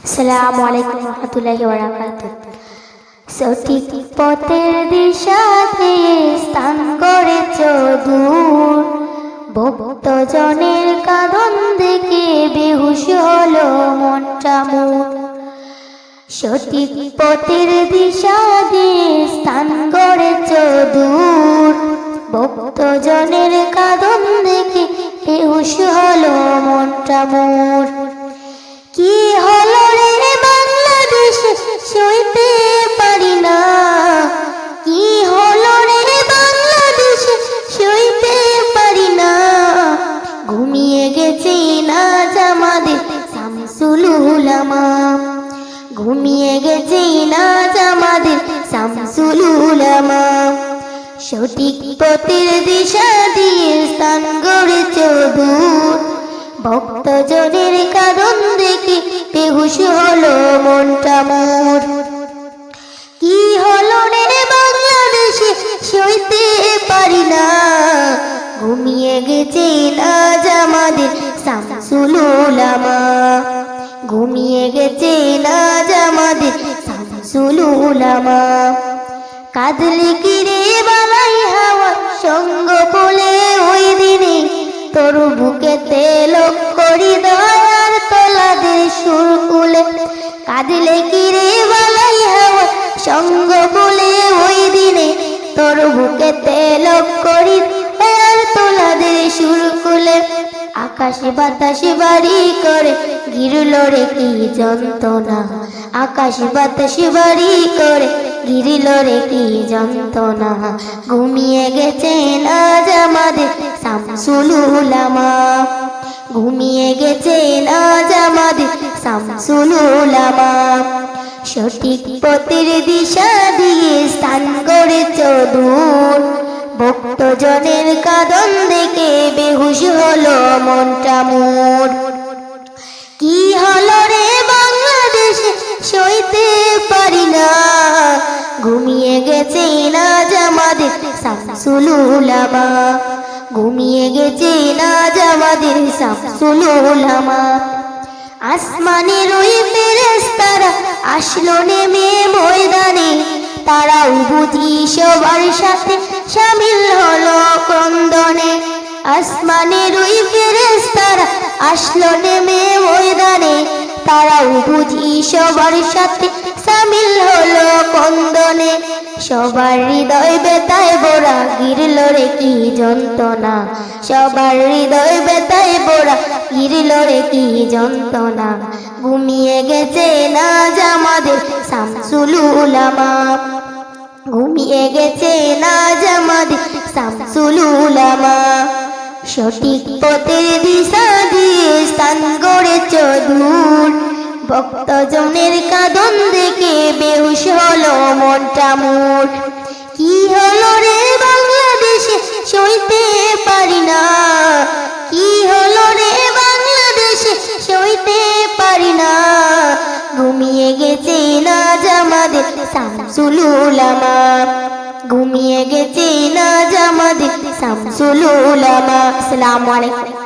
আসসালামু আলাইকুম রহমতুল্লাহি ওয়া বারাকাতুহু। সঠিক পথের দিশা দিয়ে স্থান করেছ দূর, ভক্তজনের কাঁদন দেখে বেহুশ হলো মনটা মোর। সঠিক পথের দিশা দিয়ে স্থান করেছ দূর, ভক্তজনের কাঁদন দেখে বেহুশ হলো মনটা মোর। কি হলো রে বাংলাদেশ সইতে পারি না, কি হলো রে বাংলাদেশ সইতে পারি না। ঘুমিয়ে গেছে না জামাদের শামসুল উলামা, ঘুমিয়ে গেছে না জামাদের শামসুল উলামা। সঠিক পথের দিশা দিয়ে স্থান গড়েছ দূর, ভক্তজনের কারণ দেখে বেহুশ হলো মনটা মোর। কি হলো রে বাংলাদেশে সইতে পারি না, ঘুমিয়ে গেছে না জামাদের শামসুল উলামা, ঘুমিয়ে গেছে না জামাদের শামসুল উলামা। কাঁদলে কি রে বালাই হাওয়া সঙ্গ বলে ওই দিনে, তোর বুকেতে লক্ষ্য হৃদয়ের তলাদের সুর কুলে। কাঁদলে কি রে বালাই হাওয়া সঙ্গ বলে ওই দিনে, তোর বুকেতে লক্ষ্য হৃদয়ের তলাদের সুর কুলে। আকাশে বাতাসে বাড়ি করে ঘিরল রে কি যন্ত্রণা, আকাশে বাতাসে বাড়ি করে ঘিরল রে কি যন্ত্রণা। ঘুমিয়ে গেছে না জামাদের শামসুল উলামা, ঘুমিয়ে গেছে না জামাদের শামসুল উলামা। সঠিক পথের দিশা দিয়ে স্থান গড়েছ দূর, ভক্তজনের কাঁদন দেখে বেহুশ হলো মনটা মোর। কি হলো রে বাংলাদেশে সইতে পারি না, ঘুমিয়ে গেছে না জামাদের শামসুল উলামা, ঘুমিয়ে গেছে না জামাদের শামসুল উলামা। আসমানের ওই ফেরেশতারা আসলো নেমে ময়দানে, তারাও বুঝি সবার সাথে শামিল হলো ক্রন্দনে। আসমানের ওই ফেরেশতারা আসলো নেমে ময়দানে, তারাও বুঝি সবার সাথে শামিল হলো ক্রন্দনে। সবার হৃদয় বেতায় বোরা গিরল রে কি যন্ত্রণা, সবার হৃদয় বেতায় বোরা গিরল রে কি যন্ত্রণা। ঘুমিয়ে গেছে না জামাদের শামসুল উলামা, ঘুমিয়ে গেছে না জামাদের শামসুল উলামা। সঠিক পথের দিশা দিয়ে স্থান গড়েছ দূর, ভক্তজনের কাঁদন দেখে বেহুশ হলো মনটা মোর। কি হলো রে বাংলাদেশে সইতে পারি না, কি হলো রে বাংলাদেশে সইতে পারি না। ঘুমিয়ে গেছে না জামাদের শামসুল উলামা, ঘুমিয়ে গেছে না জামাদের শামসুল উলামা। আসসালামু আলাইকুম।